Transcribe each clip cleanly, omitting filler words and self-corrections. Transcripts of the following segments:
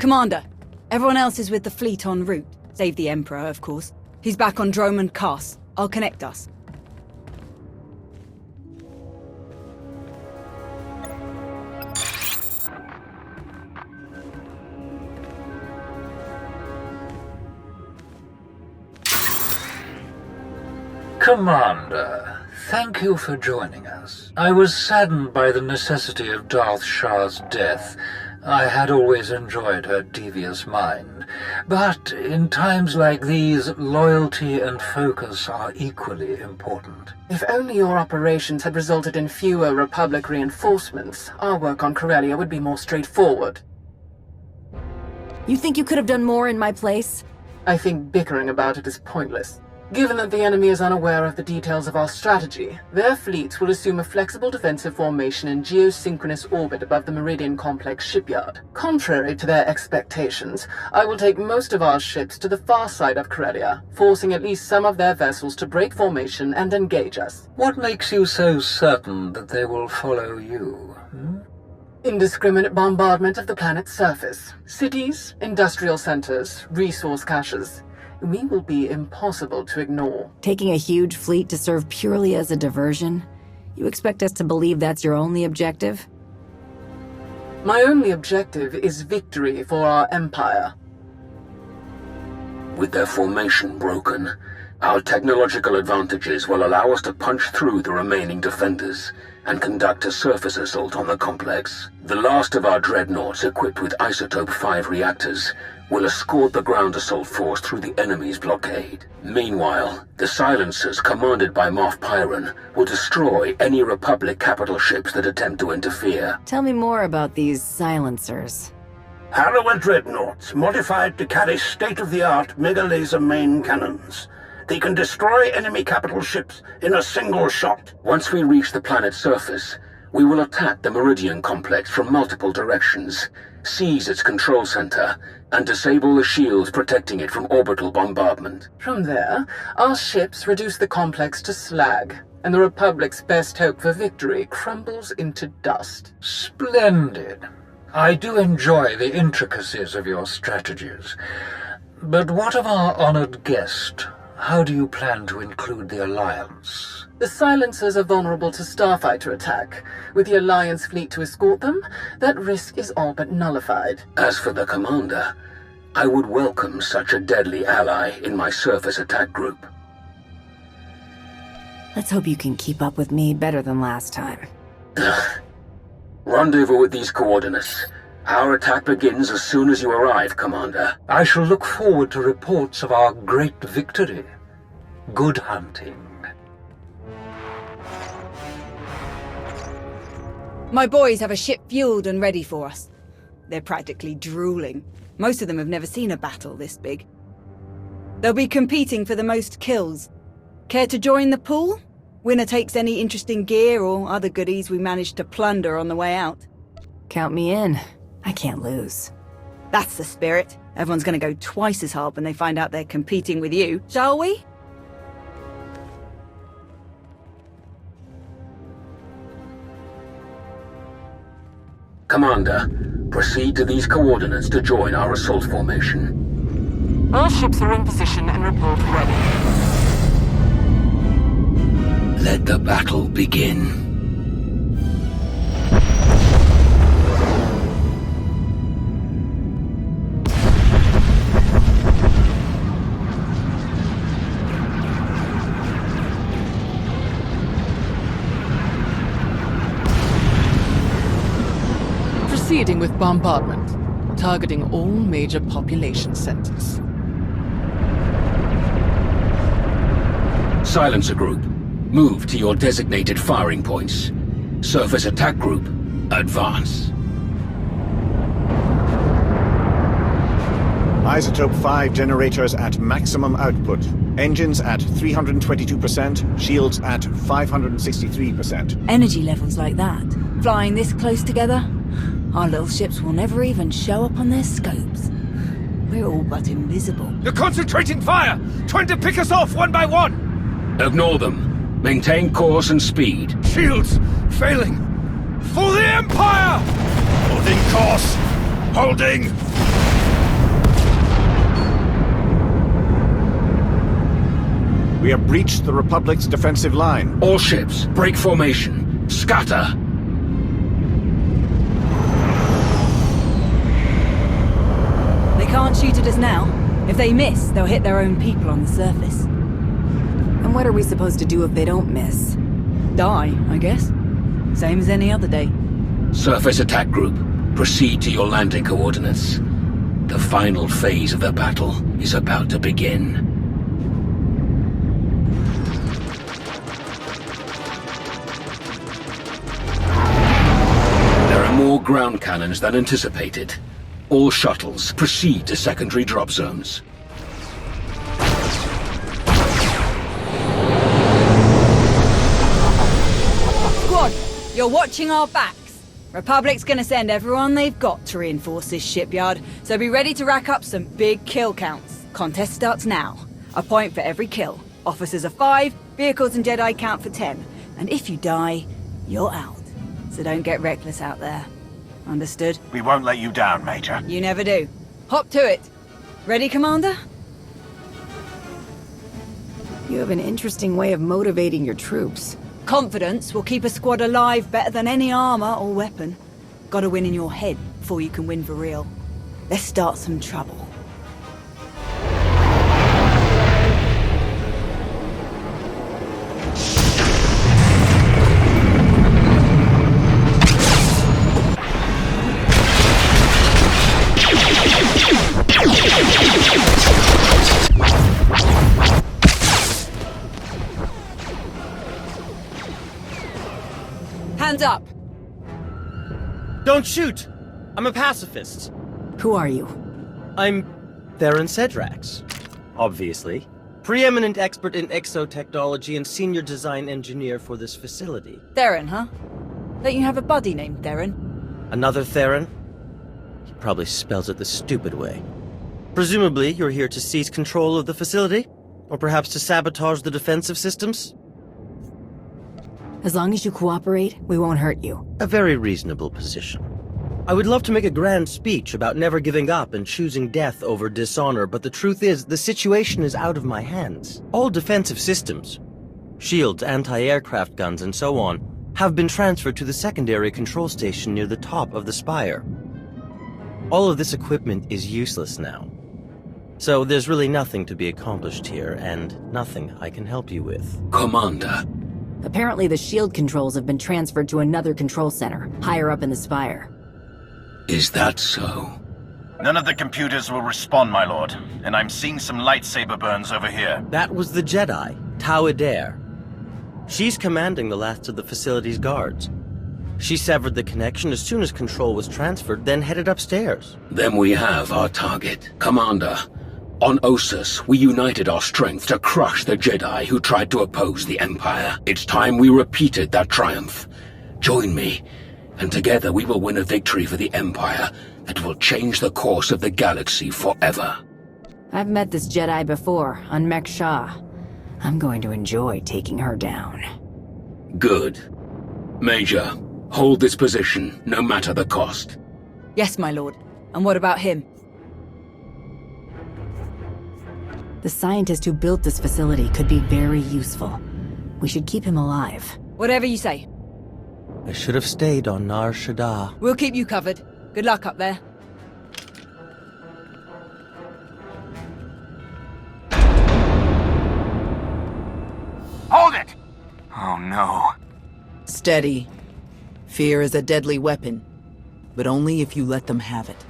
Commander, everyone else is with the fleet en route. Save the Emperor, of course. He's back on Droman Cass. I'll connect us. Commander, thank you for joining us. I was saddened by the necessity of Darth Shah's death. I had always enjoyed her devious mind. But in times like these, loyalty and focus are equally important. If only your operations had resulted in fewer Republic reinforcements, our work on Corellia would be more straightforward. You think you could have done more in my place? I think bickering about it is pointless. Given that the enemy is unaware of the details of our strategy, their fleets will assume a flexible defensive formation in geosynchronous orbit above the Meridian Complex shipyard. Contrary to their expectations, I will take most of our ships to the far side of Corellia, forcing at least some of their vessels to break formation and engage us. What makes you so certain that they will follow you? Indiscriminate bombardment of the planet's surface. Cities, industrial centers, resource caches. We will be impossible to ignore. Taking a huge fleet to serve purely as a diversion? You expect us to believe that's your only objective? My only objective is victory for our Empire. With their formation broken, our technological advantages will allow us to punch through the remaining defenders and conduct a surface assault on the complex. The last of our dreadnoughts equipped with Isotope 5 reactors will escort the ground assault force through the enemy's blockade. Meanwhile, the silencers commanded by Moff Pyron will destroy any Republic capital ships that attempt to interfere. Tell me more about these silencers. Harrower dreadnoughts, modified to carry state-of-the-art mega-laser main cannons. They can destroy enemy capital ships in a single shot. Once we reach the planet's surface, we will attack the Meridian Complex from multiple directions, seize its control center, and disable the shields protecting it from orbital bombardment. From there, our ships reduce the complex to slag, and the Republic's best hope for victory crumbles into dust. Splendid. I do enjoy the intricacies of your strategies. But what of our honored guest? How do you plan to include the Alliance? The silencers are vulnerable to starfighter attack. With the Alliance fleet to escort them, that risk is all but nullified. As for the Commander, I would welcome such a deadly ally in my surface attack group. Let's hope you can keep up with me better than last time. Rendezvous with these coordinates. Our attack begins as soon as you arrive, Commander. I shall look forward to reports of our great victory. Good hunting. My boys have a ship fueled and ready for us. They're practically drooling. Most of them have never seen a battle this big. They'll be competing for the most kills. Care to join the pool? Winner takes any interesting gear or other goodies we managed to plunder on the way out. Count me in. I can't lose. That's the spirit. Everyone's gonna go twice as hard when they find out they're competing with you, shall we? Commander, proceed to these coordinates to join our assault formation. All ships are in position and report ready. Let the battle begin. Proceeding with bombardment, targeting all major population centers. Silencer Group, move to your designated firing points. Surface Attack Group, advance. Isotope 5 generators at maximum output. Engines at 322%, shields at 563%. Energy levels like that. Flying this close together, our little ships will never even show up on their scopes. We're all but invisible. You're concentrating fire! Trying to pick us off one by one! Ignore them. Maintain course and speed. Shields failing. For the Empire! Holding course! Holding! We have breached the Republic's defensive line. All ships, break formation. Scatter! They can't shoot at us now. If they miss, they'll hit their own people on the surface. And what are we supposed to do if they don't miss? Die, I guess. Same as any other day. Surface attack group, proceed to your landing coordinates. The final phase of the battle is about to begin. There are more ground cannons than anticipated. All shuttles, proceed to secondary drop zones. Squad, you're watching our backs. Republic's gonna send everyone they've got to reinforce this shipyard, so be ready to rack up some big kill counts. Contest starts now. A point for every kill. Officers are 5, vehicles and Jedi count for 10. And if you die, you're out. So don't get reckless out there. Understood? We won't let you down, Major. You never do. Hop to it. Ready, Commander? You have an interesting way of motivating your troops. Confidence will keep a squad alive better than any armor or weapon. Gotta win in your head before you can win for real. Let's start some trouble. Hands up! Don't shoot! I'm a pacifist. Who are you? I'm Theron Cedrax, obviously. Preeminent expert in exotechnology and senior design engineer for this facility. Theron, huh? Don't you have a buddy named Theron? Another Theron? He probably spells it the stupid way. Presumably, you're here to seize control of the facility? Or perhaps to sabotage the defensive systems? As long as you cooperate, we won't hurt you. A very reasonable position. I would love to make a grand speech about never giving up and choosing death over dishonor, but the truth is, the situation is out of my hands. All defensive systems, shields, anti-aircraft guns, and so on, have been transferred to the secondary control station near the top of the spire. All of this equipment is useless now. So there's really nothing to be accomplished here, and nothing I can help you with. Commander. Apparently the shield controls have been transferred to another control center, higher up in the spire. Is that so? None of the computers will respond, my lord, and I'm seeing some lightsaber burns over here. That was the Jedi, Tau Adair. She's commanding the last of the facility's guards. She severed the connection as soon as control was transferred, then headed upstairs. Then we have our target. Commander, on Ossus, we united our strength to crush the Jedi who tried to oppose the Empire. It's time we repeated that triumph. Join me, and together we will win a victory for the Empire that will change the course of the galaxy forever. I've met this Jedi before, on Mek Shah. I'm going to enjoy taking her down. Good. Major, hold this position, no matter the cost. Yes, my lord. And what about him? The scientist who built this facility could be very useful. We should keep him alive. Whatever you say. I should have stayed on Nar Shaddaa. We'll keep you covered. Good luck up there. Hold it! Oh no. Steady. Fear is a deadly weapon, but only if you let them have it.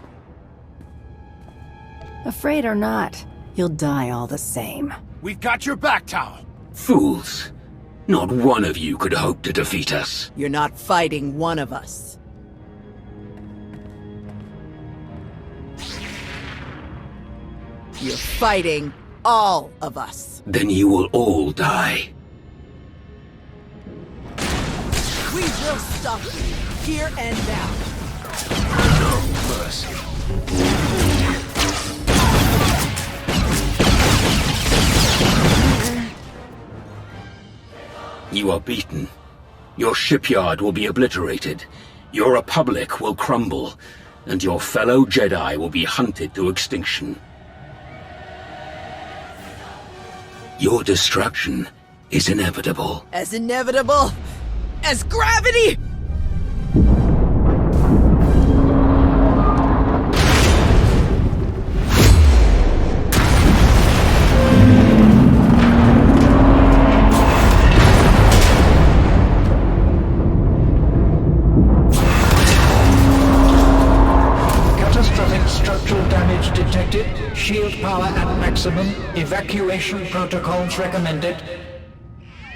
Afraid or not, you'll die all the same. We've got your back, Tau. Fools. Not one of you could hope to defeat us. You're not fighting one of us. You're fighting all of us. Then you will all die. We will stop you, here and now. No mercy. You are beaten. Your shipyard will be obliterated. Your republic will crumble. And your fellow Jedi will be hunted to extinction. Your destruction is inevitable. As inevitable as gravity! Catastrophic structural damage detected. Shield power at maximum. Evacuation protocols recommended.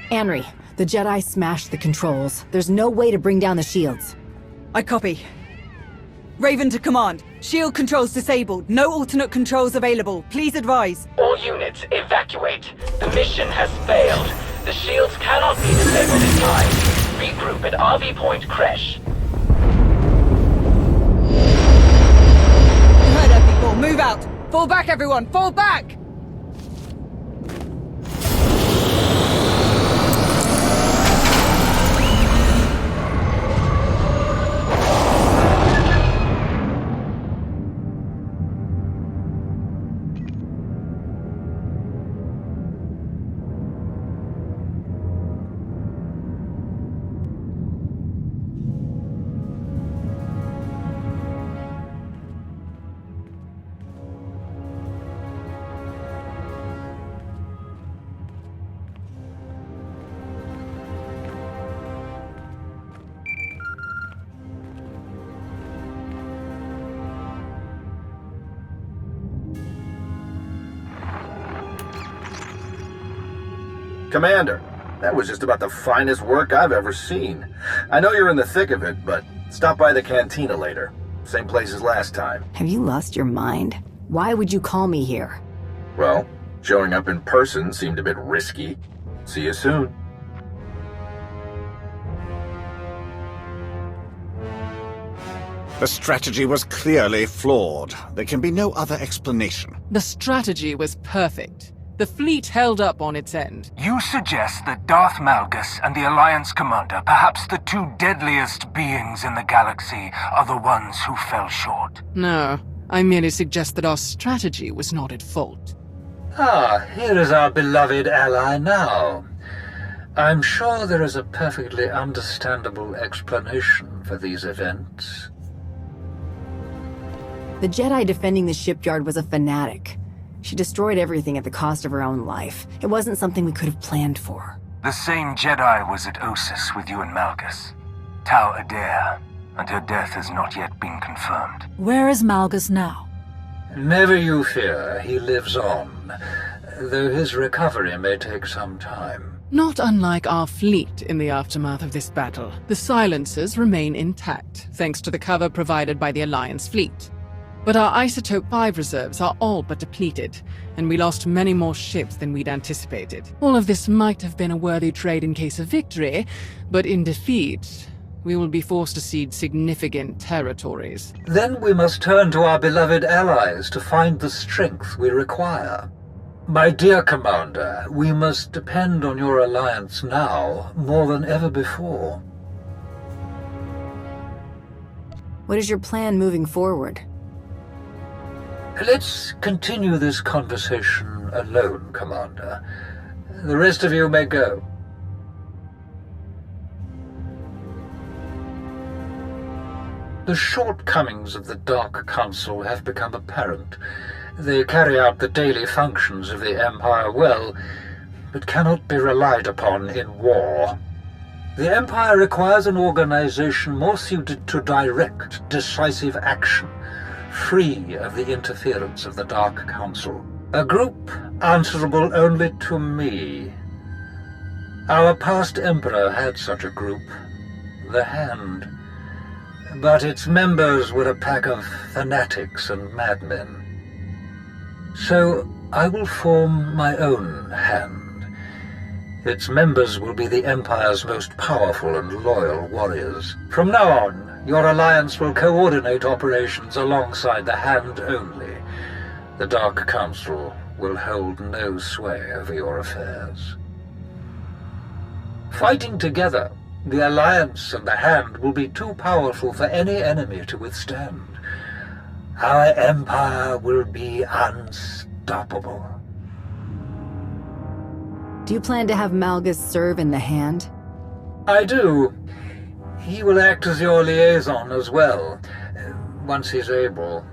Anri, the Jedi smashed the controls. There's no way to bring down the shields. I copy. Raven to command. Shield controls disabled. No alternate controls available. Please advise. All units, evacuate. The mission has failed. The shields cannot be disabled in time. Regroup at RV Point Crash. You heard her, people. Move out. Fall back, everyone. Fall back! Commander, that was just about the finest work I've ever seen. I know you're in the thick of it, but stop by the cantina later. Same place as last time. Have you lost your mind? Why would you call me here? Well, showing up in person seemed a bit risky. See you soon. The strategy was clearly flawed. There can be no other explanation. The strategy was perfect. The fleet held up on its end. You suggest that Darth Malgus and the Alliance Commander, perhaps the two deadliest beings in the galaxy, are the ones who fell short? No, I merely suggest that our strategy was not at fault. Ah, here is our beloved ally now. I'm sure there is a perfectly understandable explanation for these events. The Jedi defending the shipyard was a fanatic. She destroyed everything at the cost of her own life. It wasn't something we could have planned for. The same Jedi was at Osis with you and Malgus. Tau Adair, and her death has not yet been confirmed. Where is Malgus now? Never you fear, he lives on, though his recovery may take some time. Not unlike our fleet in the aftermath of this battle, the silencers remain intact, thanks to the cover provided by the Alliance fleet. But our Isotope 5 reserves are all but depleted, and we lost many more ships than we'd anticipated. All of this might have been a worthy trade in case of victory, but in defeat, we will be forced to cede significant territories. Then we must turn to our beloved allies to find the strength we require. My dear Commander, we must depend on your alliance now more than ever before. What is your plan moving forward? Let's continue this conversation alone, Commander. The rest of you may go. The shortcomings of the Dark Council have become apparent. They carry out the daily functions of the Empire well, but cannot be relied upon in war. The Empire requires an organization more suited to direct, decisive action, free of the interference of the Dark Council. A group answerable only to me. Our past Emperor had such a group, the Hand. But its members were a pack of fanatics and madmen. So I will form my own Hand. Its members will be the Empire's most powerful and loyal warriors. From now on, your alliance will coordinate operations alongside the Hand only. The Dark Council will hold no sway over your affairs. Fighting together, the Alliance and the Hand will be too powerful for any enemy to withstand. Our empire will be unstoppable. Do you plan to have Malgus serve in the Hand? I do. He will act as your liaison as well, once he's able.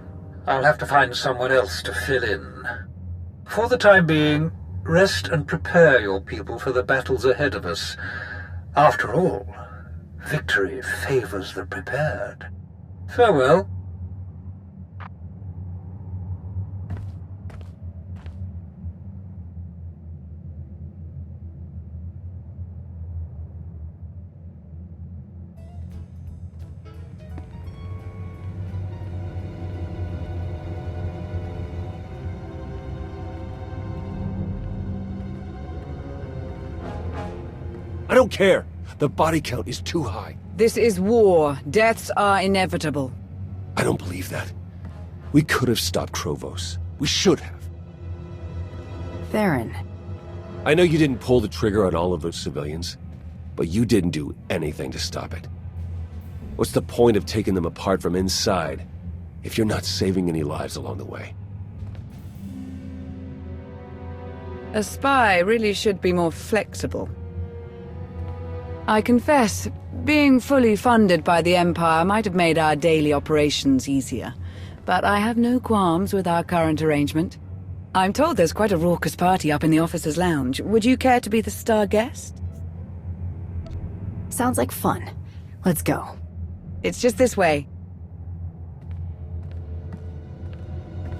I'll have to find someone else to fill in. For the time being, rest and prepare your people for the battles ahead of us. After all, victory favors the prepared. Farewell. I don't care. The body count is too high. This is war. Deaths are inevitable. I don't believe that. We could have stopped Krovos. We should have. Theron. I know you didn't pull the trigger on all of those civilians, but you didn't do anything to stop it. What's the point of taking them apart from inside if you're not saving any lives along the way? A spy really should be more flexible. I confess, being fully funded by the Empire might have made our daily operations easier, but I have no qualms with our current arrangement. I'm told there's quite a raucous party up in the officers' lounge. Would you care to be the star guest? Sounds like fun. Let's go. It's just this way.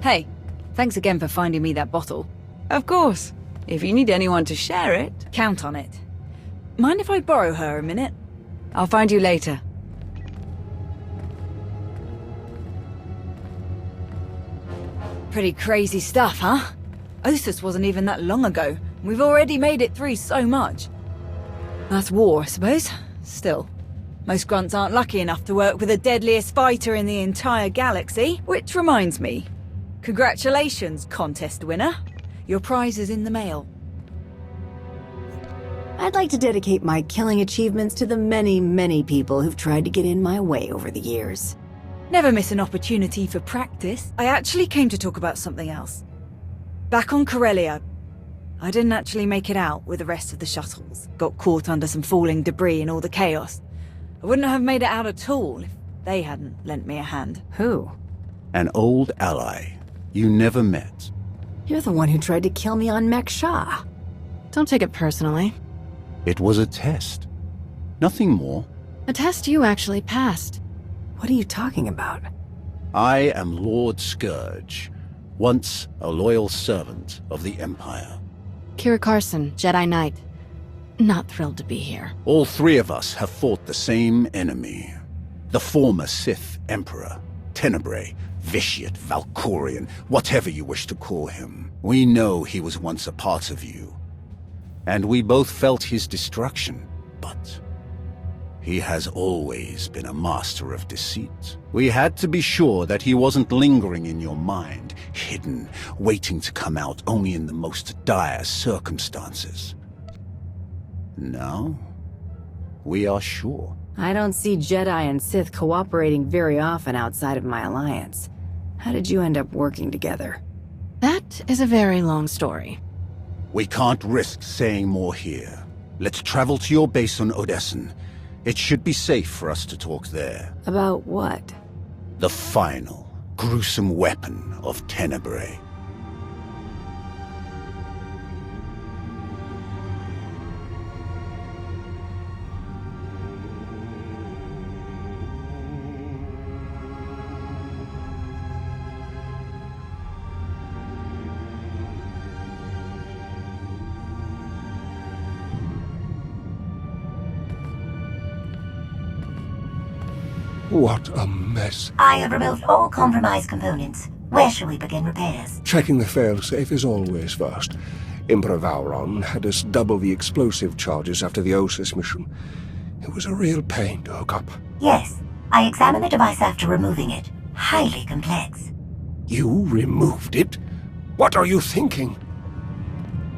Hey, thanks again for finding me that bottle. Of course. If you need anyone to share it, count on it. Mind if I borrow her a minute? I'll find you later. Pretty crazy stuff, huh? Ossus wasn't even that long ago. We've already made it through so much. That's war, I suppose. Still, most grunts aren't lucky enough to work with the deadliest fighter in the entire galaxy. Which reminds me, congratulations, contest winner. Your prize is in the mail. I'd like to dedicate my killing achievements to the many, many people who've tried to get in my way over the years. Never miss an opportunity for practice. I actually came to talk about something else. Back on Corellia, I didn't actually make it out with the rest of the shuttles. Got caught under some falling debris and all the chaos. I wouldn't have made it out at all if they hadn't lent me a hand. Who? An old ally you never met. You're the one who tried to kill me on Mek Shah. Don't take it personally. It was a test. Nothing more. A test you actually passed. What are you talking about? I am Lord Scourge, once a loyal servant of the Empire. Kira Carson, Jedi Knight. Not thrilled to be here. All three of us have fought the same enemy. The former Sith Emperor, Tenebrae, Vitiate, Valkorian, whatever you wish to call him. We know he was once a part of you. And we both felt his destruction, but he has always been a master of deceit. We had to be sure that he wasn't lingering in your mind, hidden, waiting to come out only in the most dire circumstances. Now, we are sure. I don't see Jedi and Sith cooperating very often outside of my alliance. How did you end up working together? That is a very long story. We can't risk saying more here. Let's travel to your base on Odessen. It should be safe for us to talk there. About what? The final, gruesome weapon of Tenebrae. What a mess. I have removed all compromised components. Where shall we begin repairs? Checking the failsafe is always first. Emperor Vauron had us double the explosive charges after the Ossus mission. It was a real pain to hook up. Yes. I examined the device after removing it. Highly complex. You removed it? What are you thinking?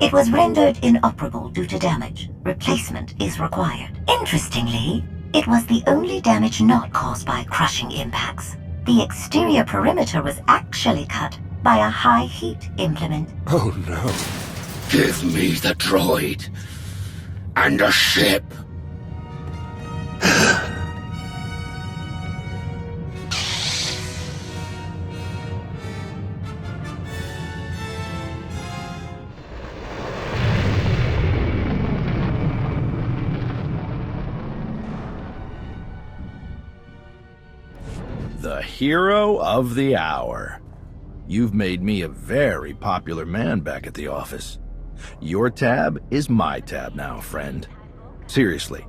It was rendered inoperable due to damage. Replacement is required. Interestingly, it was the only damage not caused by crushing impacts. The exterior perimeter was actually cut by a high-heat implement. Oh no. Give me the droid. And a ship. The hero of the hour. You've made me a very popular man back at the office. Your tab is my tab now, friend. Seriously,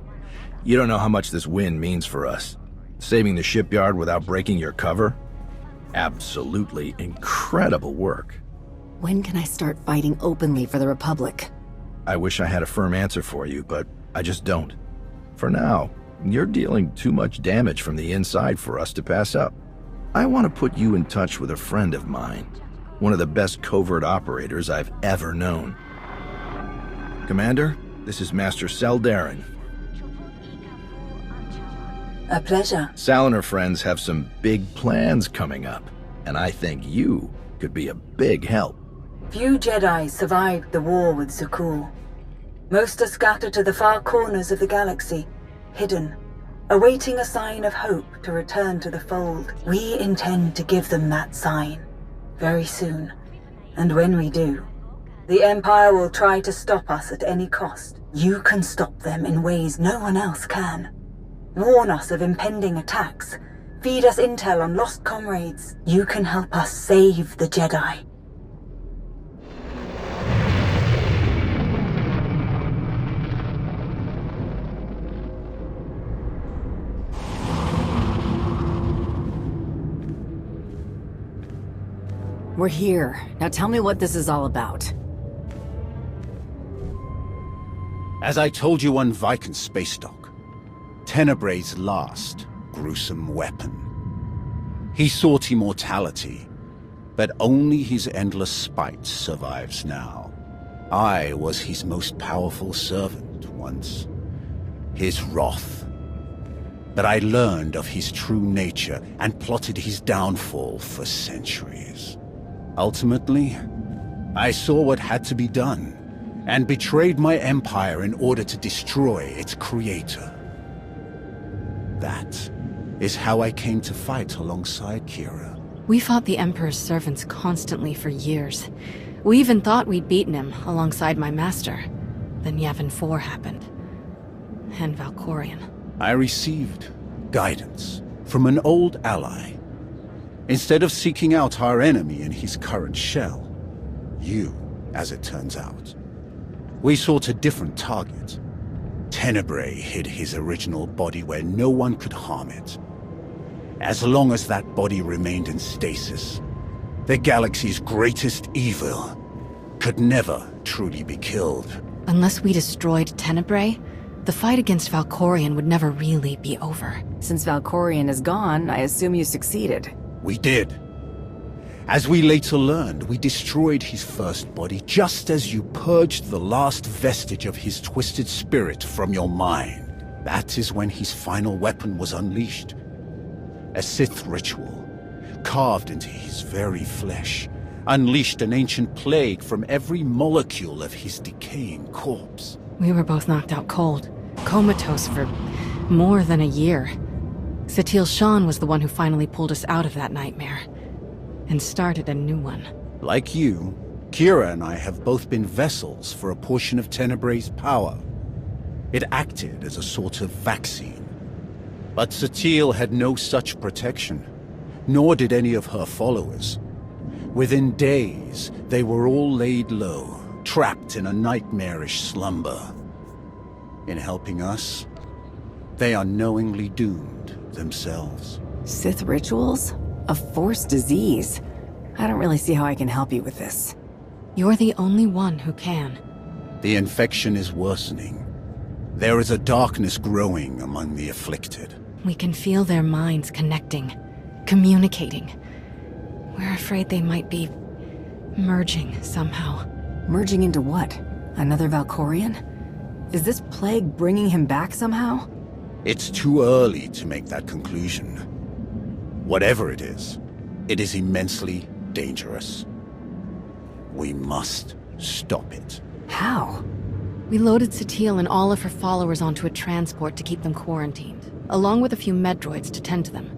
you don't know how much this win means for us. Saving the shipyard without breaking your cover? Absolutely incredible work. When can I start fighting openly for the Republic? I wish I had a firm answer for you, but I just don't. For now, you're dealing too much damage from the inside for us to pass up. I want to put you in touch with a friend of mine, one of the best covert operators I've ever known. Commander, this is Master Saldarin. A pleasure. Sal and her friends have some big plans coming up, and I think you could be a big help. Few Jedi survived the war with Throguh. Most are scattered to the far corners of the galaxy, hidden, awaiting a sign of hope to return to the fold. We intend to give them that sign, very soon. And when we do, the Empire will try to stop us at any cost. You can stop them in ways no one else can. Warn us of impending attacks. Feed us intel on lost comrades. You can help us save the Jedi. We're here. Now tell me what this is all about. As I told you on Viken Space Dock, Tenebray's last gruesome weapon. He sought immortality, but only his endless spite survives now. I was his most powerful servant once, his wrath. But I learned of his true nature and plotted his downfall for centuries. Ultimately, I saw what had to be done, and betrayed my empire in order to destroy its creator. That is how I came to fight alongside Kira. We fought the Emperor's servants constantly for years. We even thought we'd beaten him alongside my master. Then Yavin 4 happened. And Valkorion. I received guidance from an old ally. Instead of seeking out our enemy in his current shell, you, as it turns out, we sought a different target. Tenebray hid his original body where no one could harm it. As long as that body remained in stasis, the galaxy's greatest evil could never truly be killed. Unless we destroyed Tenebray, the fight against Valkorion would never really be over. Since Valkorion is gone, I assume you succeeded. We did. As we later learned, we destroyed his first body just as you purged the last vestige of his twisted spirit from your mind. That is when his final weapon was unleashed. A Sith ritual, carved into his very flesh, unleashed an ancient plague from every molecule of his decaying corpse. We were both knocked out cold, comatose for more than a year. Satil Shan was the one who finally pulled us out of that nightmare, and started a new one. Like you, Kira and I have both been vessels for a portion of Tenebray's power. It acted as a sort of vaccine. But Satil had no such protection, nor did any of her followers. Within days, they were all laid low, trapped in a nightmarish slumber. In helping us, they are knowingly doomed themselves. Sith rituals? A forced disease. I don't really see how I can help you with this. You're the only one who can. The infection is worsening. There is a darkness growing among the afflicted. We can feel their minds connecting, communicating. We're afraid they might be merging somehow. Merging into what? Another Valkorion? Is this plague bringing him back somehow? It's too early to make that conclusion. Whatever it is immensely dangerous. We must stop it. How? We loaded Satil and all of her followers onto a transport to keep them quarantined, along with a few med droids to tend to them.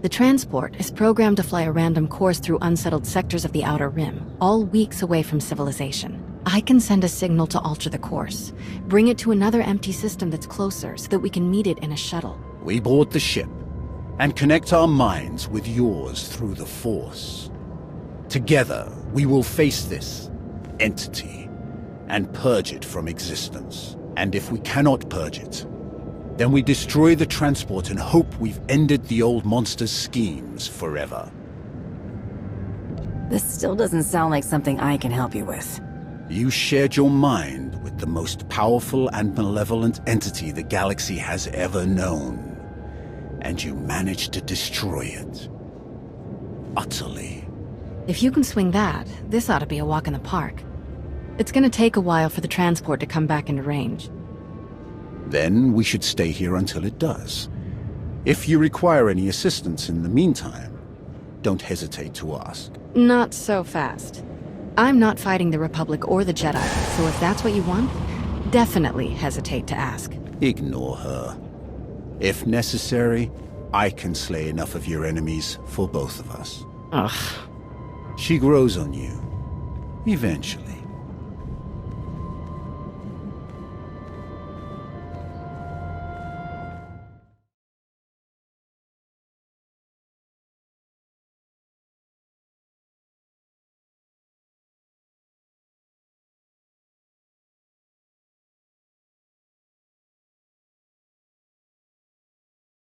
The transport is programmed to fly a random course through unsettled sectors of the Outer Rim, all weeks away from civilization. I can send a signal to alter the course, bring it to another empty system that's closer so that we can meet it in a shuttle. We board the ship and connect our minds with yours through the Force. Together, we will face this entity and purge it from existence. And if we cannot purge it, then we destroy the transport and hope we've ended the old monster's schemes forever. This still doesn't sound like something I can help you with. You shared your mind with the most powerful and malevolent entity the galaxy has ever known. And you managed to destroy it. Utterly. If you can swing that, this ought to be a walk in the park. It's gonna take a while for the transport to come back into range. Then we should stay here until it does. If you require any assistance in the meantime, don't hesitate to ask. Not so fast. I'm not fighting the Republic or the Jedi, so if that's what you want, definitely hesitate to ask. Ignore her. If necessary, I can slay enough of your enemies for both of us. Ugh. She grows on you. Eventually.